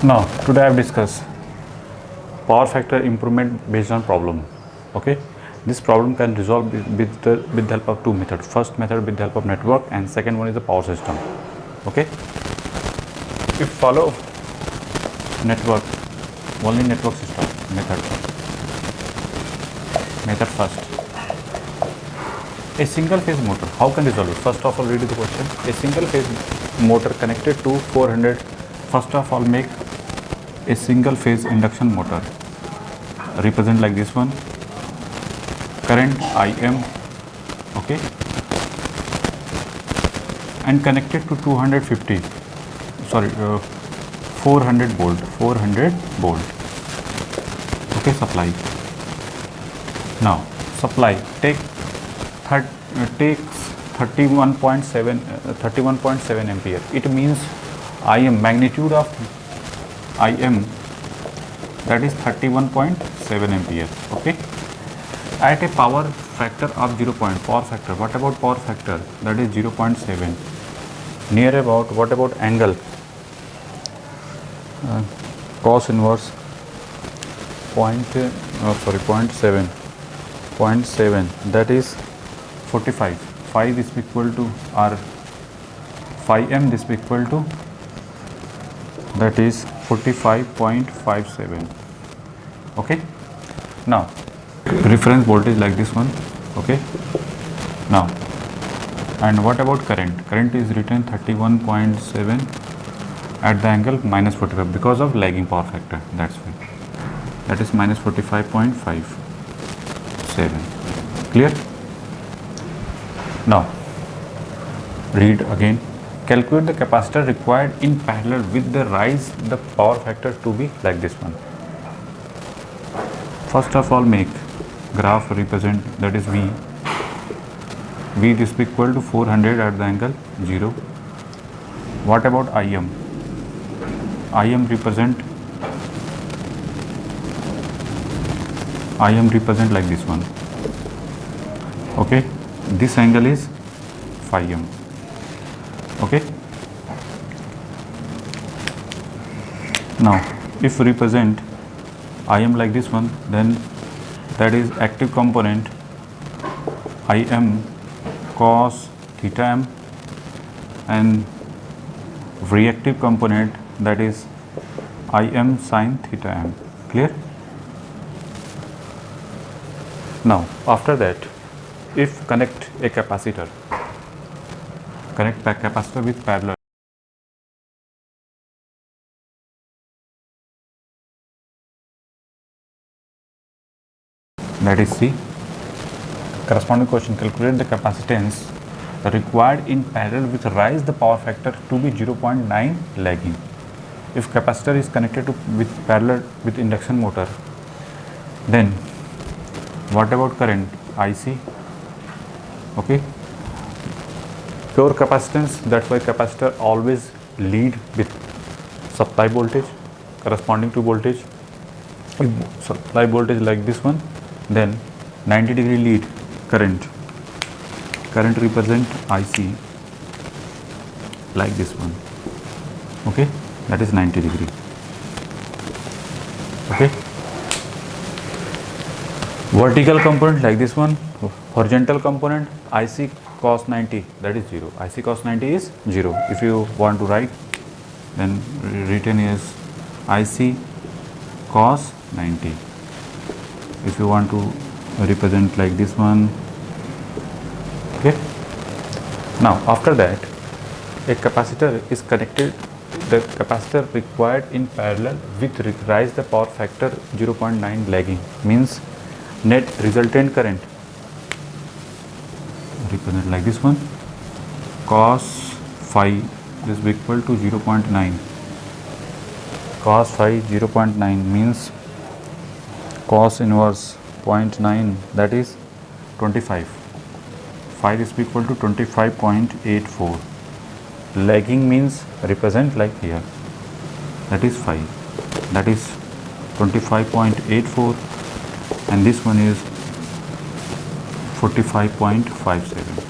Now, today I have discussed power factor improvement based on problem. Okay, this problem can resolve with the help of two methods. First method with the help of network, and second one is the power system. Okay, if follow network, only network system method first. A single phase motor, how can resolve it? First of all, read the question. A single phase motor connected to 400. First of all, make a single phase induction motor, represent like this one, current Im, okay, and connected to 400 volt, okay, supply. Now supply takes 31.7 ampere. It means Im, magnitude of Im, that is 31.7 ampere. Okay, at a power factor of 0. Power factor, what about power factor? That is 0.7. Near about, what about angle? Cos inverse 0.7, that is 45. 5 is equal to, or 5m is equal to, that is 45.57. okay. Now reference voltage like this one. Okay, now, and what about current? Current is written 31.7 at the angle minus 45 because of lagging power factor, that's why, that is minus 45.57. clear? Now read again. Calculate the capacitor required in parallel with the rise the power factor to be like this one. First of all, make graph represent, that is V. V is equal to 400 at the angle 0. What about Im? Im represent like this one. Okay, this angle is phi m. Okay, now if represent Im like this one, then that is active component Im cos theta m, and reactive component, that is Im sin theta m. Clear? Now after that, if connect a capacitor, connect a capacitor with parallel, that is C. Corresponding question, calculate the capacitance required in parallel with rise the power factor to be 0.9 lagging. If capacitor is connected to with parallel with induction motor, then what about current? IC. Okay, pure capacitance, that's why capacitor always lead with supply voltage corresponding to voltage. If supply voltage like this one, then 90 degree lead current represent IC like this one. Okay, that is 90 degree. Okay, vertical component like this one, horizontal component IC cos 90, that is 0. IC cos 90 is 0. If you want to write, then written is IC cos 90. If you want to represent like this one. Okay, now after that, a capacitor is connected, the capacitor required in parallel with rise the power factor 0.9 lagging, means net resultant current, represent like this one, cos phi is equal to 0.9. Cos phi 0.9 means cos inverse 0.9, that is 25. Phi is equal to 25.84. Lagging means represent like here, that is phi, that is 25.84, and this one is 45.57.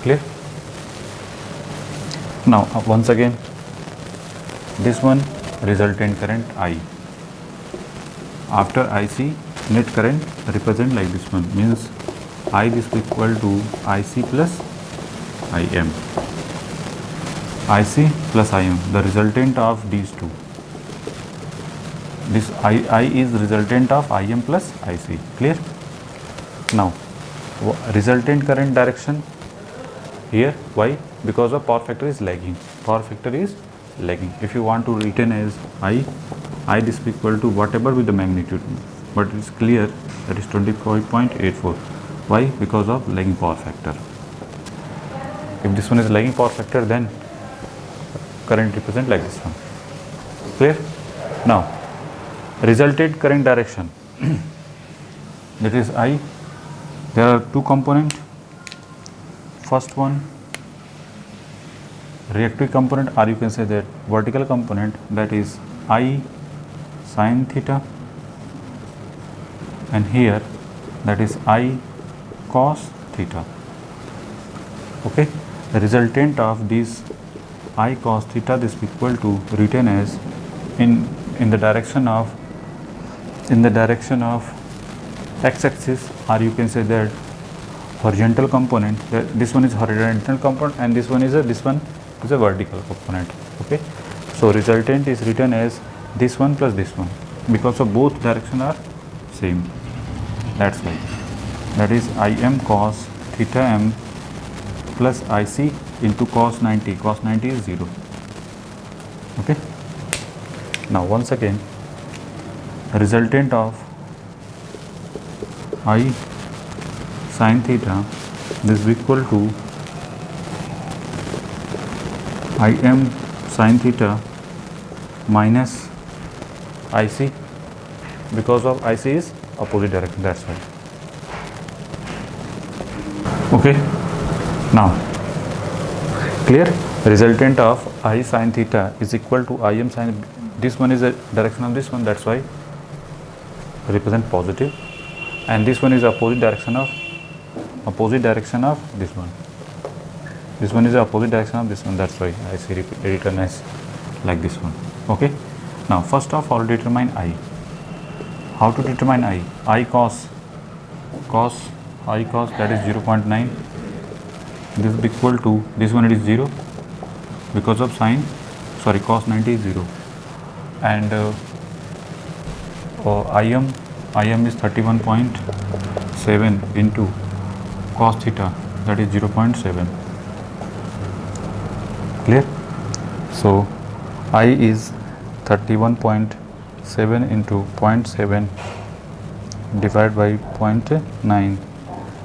Clear? Now once again, this one resultant current I. After IC, net current represent like this one, means I this equal to IC plus IM. IC plus IM, the resultant of these two. This I is resultant of IM plus IC. Clear? Now, resultant current direction here. Why? Because of power factor is lagging. Power factor is lagging. If you want to retain as I this equal to whatever with the magnitude, but it's clear that is 25.84. Why? Because of lagging power factor. If this one is lagging power factor, then current represent like this one. Clear? Now, resultant current direction, that is I. There are two components. First one, reactive component, or you can say that vertical component, that is I sin theta, and here that is I cos theta. Okay, the resultant of this I cos theta, this equal to written as in the direction of x-axis, or you can say that horizontal component. This one is horizontal component, and this one is a vertical component. Okay, so resultant is written as this one plus this one, because of both direction are same. That's why that is Im cos theta m plus IC into cos 90. Cos 90 is 0. Okay. Now once again, resultant of I sin theta, this is equal to Im sin theta minus IC, because of IC is opposite direction, that's why. Okay, now clear? Resultant of I sin theta is equal to Im sin, this one is the direction of this one, that's why represent positive, and this one is opposite direction of this one. This one is the opposite direction of this one, that's why I see written as like this one. Okay, now first of all determine I. How to determine I? I cos that is 0.9. This is equal to, this one it is 0 because of cos 90 is 0, and Im is 31.7 into cos theta, that is 0.7. Clear? So I is 31.7 into 0.7 divided by 0.9,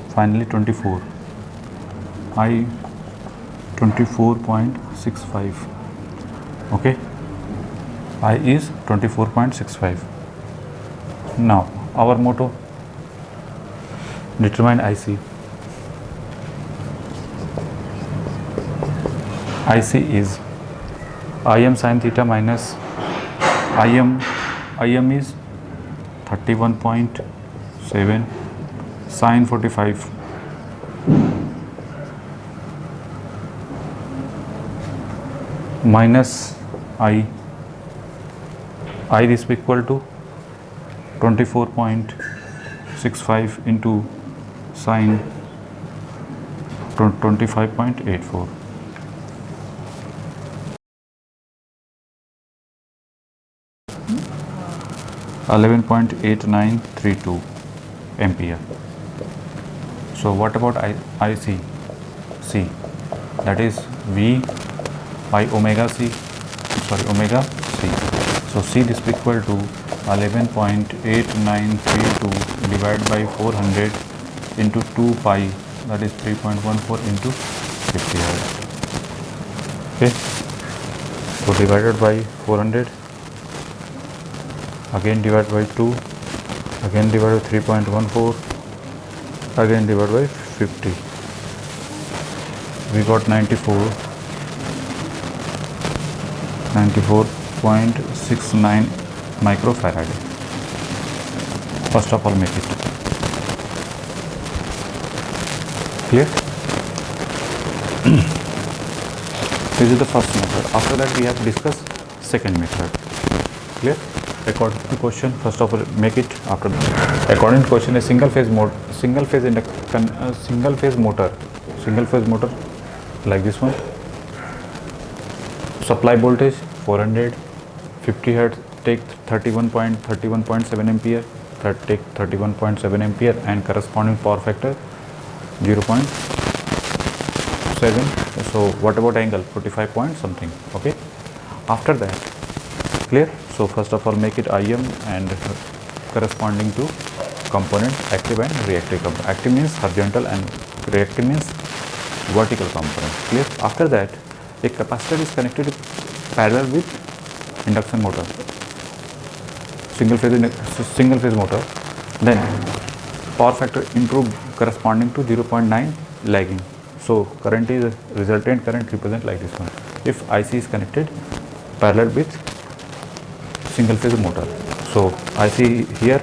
finally 24. I 24.65. Okay, I is 24.65. Now our motto, determine IC. IC is Im sin theta minus Im is 31.7 sin 45 minus I is equal to 24.65 into sin 25.84. (11.8932 ampere). So what about IC? C, that is V by omega C. So C is equal to 11.8932 divided by 400 into 2 pi, that is 3.14 into 50 Hz. Okay, so divided by 400, again divided by 2, again divided by 3.14, again divided by 50. We got 94.69 microfarad. First of all, make it clear. This is the first method. After that, we have discussed second method. Clear? According to question, first of all make it after that. According to question, a single phase motor like this one, supply voltage 400, 50 hertz, take 31.7 ampere, take 31.7 ampere, and corresponding power factor 0.7. So what about angle? 45 point something. Okay, after that, clear? So first of all make it IM and corresponding to component, active and reactive component. Active means horizontal and reactive means vertical component. Clear? After that, a capacitor is connected parallel with induction motor, single phase motor. Then power factor improved corresponding to 0.9 lagging. So current is resultant current represent like this one. If IC is connected parallel with single phase motor, so IC here,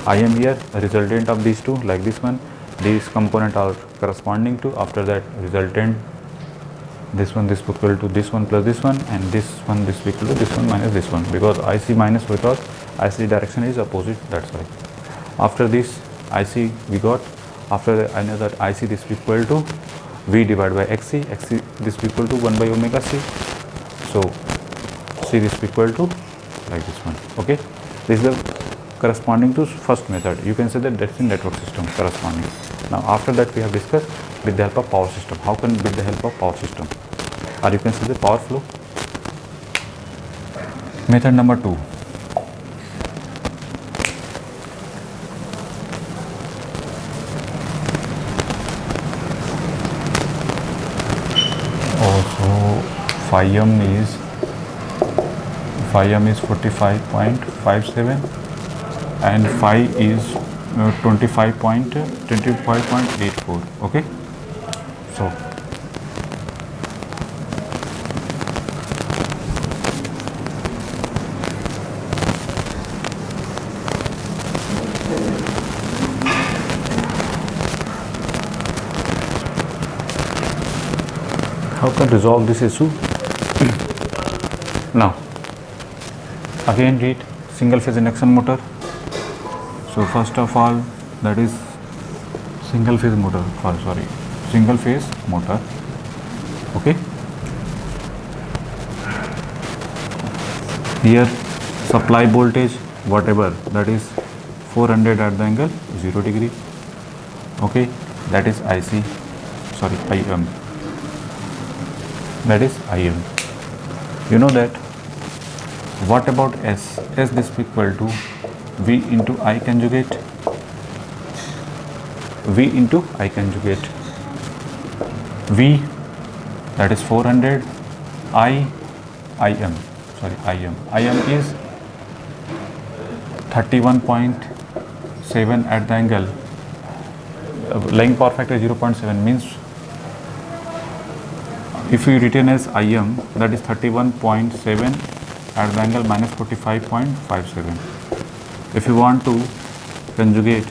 IM here, resultant of these two like this one. These components are corresponding to, after that resultant, this one, this equal to this one plus this one, and this one, this equal to this one minus this one, because IC minus, because IC direction is opposite, that's why. After this IC we got, after I know that IC this equal to V divided by XC, XC this equal to 1 by omega C, so C this equal to like this one. Okay, this is the corresponding to first method. You can say that that's in network system corresponding. Now after that we have discussed with the help of power system, how can with the help of power system, or you can say the power flow. Method number 2. Also phi m is 45.57 and phi is 25.84. Okay, so how can resolve this issue? Now again read single phase induction motor. So first of all, that is single phase motor. Okay, here supply voltage whatever, that is 400 at the angle 0 degree. Okay, that is IM, that is IM. You know that. What about S? S this equal to V into I conjugate. V into I conjugate. V, that is 400. IM is 31.7 at the angle. Lagging power factor 0.7 means, if you retain as IM, that is 31.7 at the angle minus 45.57. If you want to conjugate,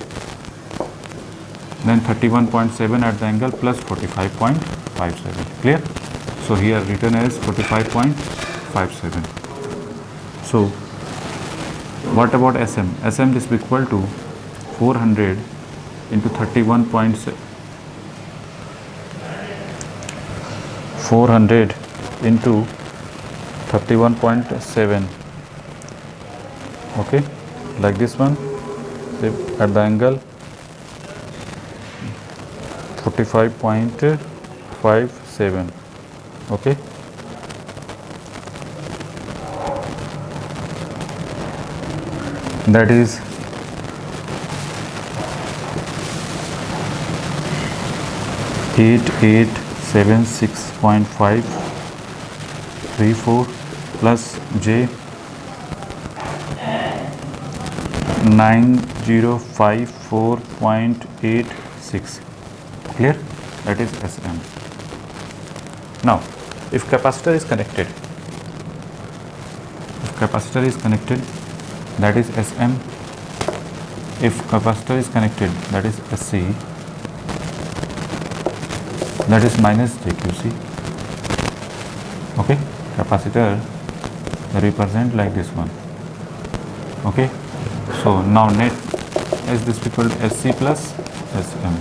then 31.7 at the angle plus 45.57. Clear? So here written as 45.57. So what about SM? SM is equal to 400 into 31.7. 400 into 31.7. Okay, like this one, at the angle 45.57. Okay, that is 8876.534 plus J 9054.86. Clear? That is SM. Now, if capacitor is connected, that is SM. If capacitor is connected, that is SC. That is minus JQC. Okay, capacitor represent like this one. Okay, so now net is this equal to SC plus SM.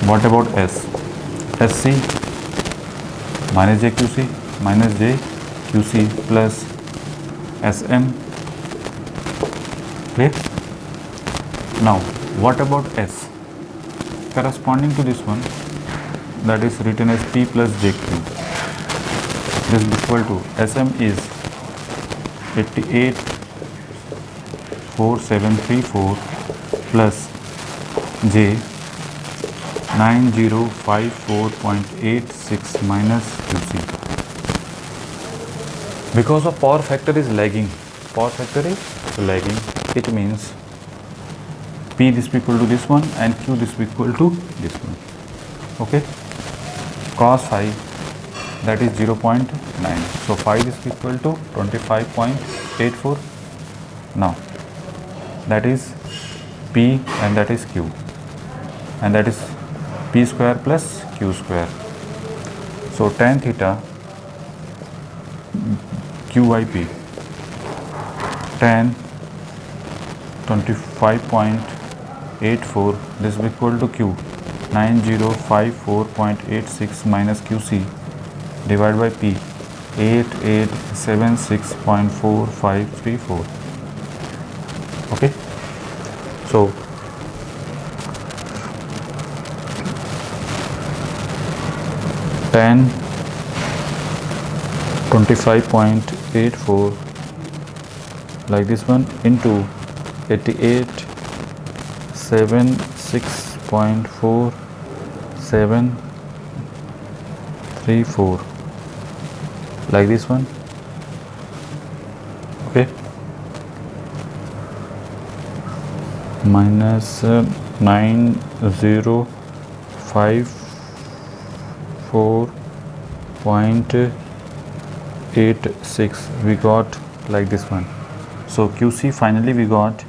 What about S? SC minus JQC minus JQC plus SM. Clear? Now what about S? Corresponding to this one, that is written as P plus JQ. This is equal to SM is 884734 plus J 9054.86 minus QC. Because of power factor is lagging, it means P this equal to this one and Q this equal to this one. Okay, cos phi, that is 0.9. So phi is equal to 25.84. Now that is P and that is Q, and that is P square plus Q square. So tan theta QIP, tan 25.84, this is equal to Q 9054.86 minus QC divided by P 8876.4534. Okay, so tan 25.84 like this one into 8876.4734 like this one. Okay, minus 9054.86 we got like this one. So QC finally we got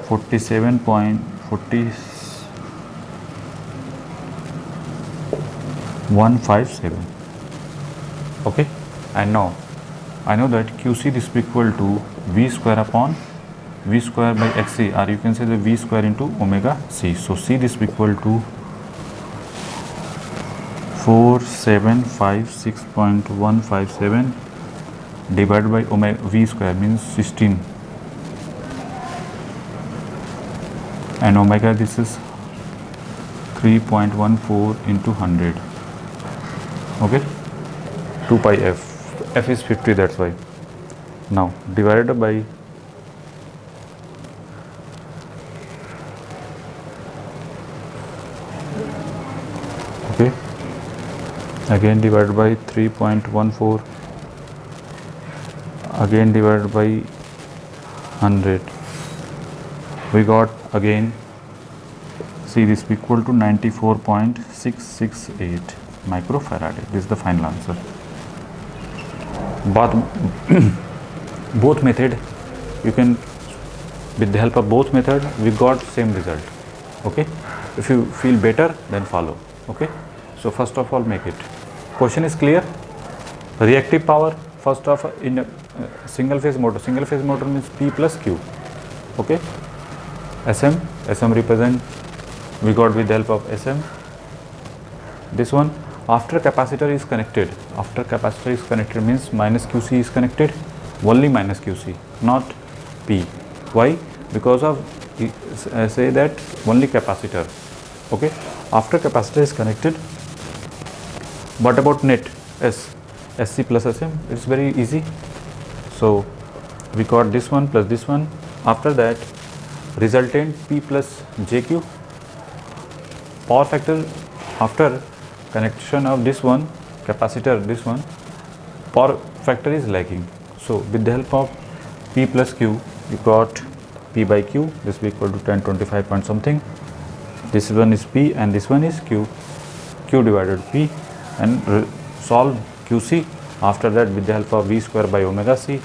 47.4157. Okay, and now I know that QC is equal to V square upon V square by XC, or you can say the V square into omega C. So C this equal to 4756.157 divided by omega V square means 16, and omega this is 3.14 into 100. Okay, 2 pi f is 50, that's why. Now divided by okay, again divided by 3.14, again divided by 100, we got again C this equal to 94.668 microfarad. This is the final answer. But both method, you can, with the help of both method we got same result. Okay, if you feel better then follow. Okay, so first of all make it. Question is clear. Reactive power, first of in a single phase motor means P plus Q. Okay, SM represent, we got with the help of SM. This one, after capacitor is connected means minus QC is connected, only minus QC, not P. Why? Because of say that only capacitor. Okay, after capacitor is connected, what about net SC plus SM? It's very easy. So we got this one plus this one. After that, resultant P plus JQ. Power factor after connection of this one capacitor, this one power factor is lagging. So with the help of P plus Q, you got P by Q, this will equal to 1025 point something. This one is P and this one is Q. Q divided P, and solve QC. After that, with the help of V square by omega C,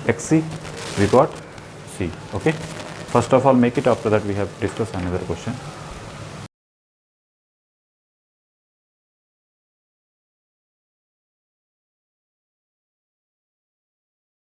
XC, we got C. Okay. First of all, make it. After that, we have discussed another question.